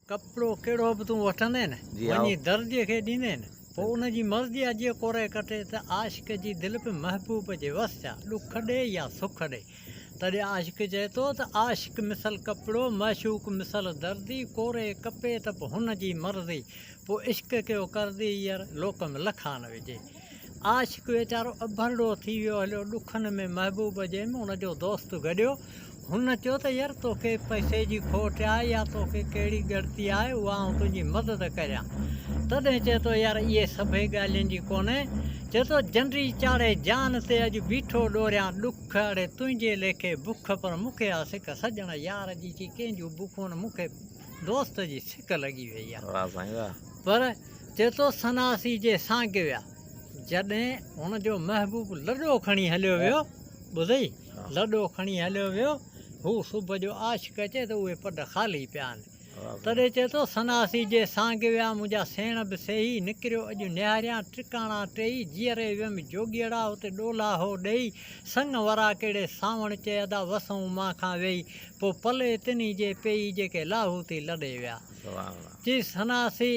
कपिड़ो कहिड़ो बि तूं वठंदे न जी, वञी दर्जे खे ॾींदे न पोइ उनजी मर्ज़ी आहे जीअं कोरे कटे त आशिक़ जी दिलि बि महबूब जे वस जा ॾुख ॾे या सुख ॾे तॾहिं आशिक़ चए थो त आशिक़ मिसल कपिड़ो मशूक मिसल दर्दी कोरे कपे त पोइ हुनजी मर्ज़ी पोइ इश्क कयो करदी हींअर लोक में लखा न विझे आशिक़ वीचारो अभरड़ो थी वियो हलियो ॾुखनि में महबूब जे में उनजो दोस्त गॾियो हुन चयो त यार तोखे पैसे जी खोट आहे या तोखे कहिड़ी ॻणती आहे उहा आउं तुंहिंजी मदद करियां तॾहिं चए थो यार इहे सभई ॻाल्हियुनि जी कोन्हे चए थो जंडरी चाढ़े जान ते अॼु बीठो ॾोरियां ॾुख अड़े तुंहिंजे लेखे बुख पर मूंखे आहे सिक सॼण यार जी कंहिंजूं बुखूं न मूंखे दोस्त जी सिक लॻी वई आहे वाह साईं वाह। पर चए थो सनासी जे साॻ विया जॾहिं हुनजो महबूब लॾो खणी हलियो वियो ॿुधई लॾो खणी हलियो वियो हू सुबुह जो आशिक़ अचे त उहे पड ख़ाली पिया आहिनि तॾहिं चए थो सनासी जे साॻ विया मुंहिंजा सेण बि सही निकिरियो अॼु निहारियां टिकाणा टई जीअरे वियमि जोगीअड़ा हुते ॾोला हो ॾेई संग वरा कहिड़े सावण चयदा वसूं मां खां वेही पोइ पले तिनी जे पेई जेके लाहूती लॾे विया वाह वाह। जी सनासी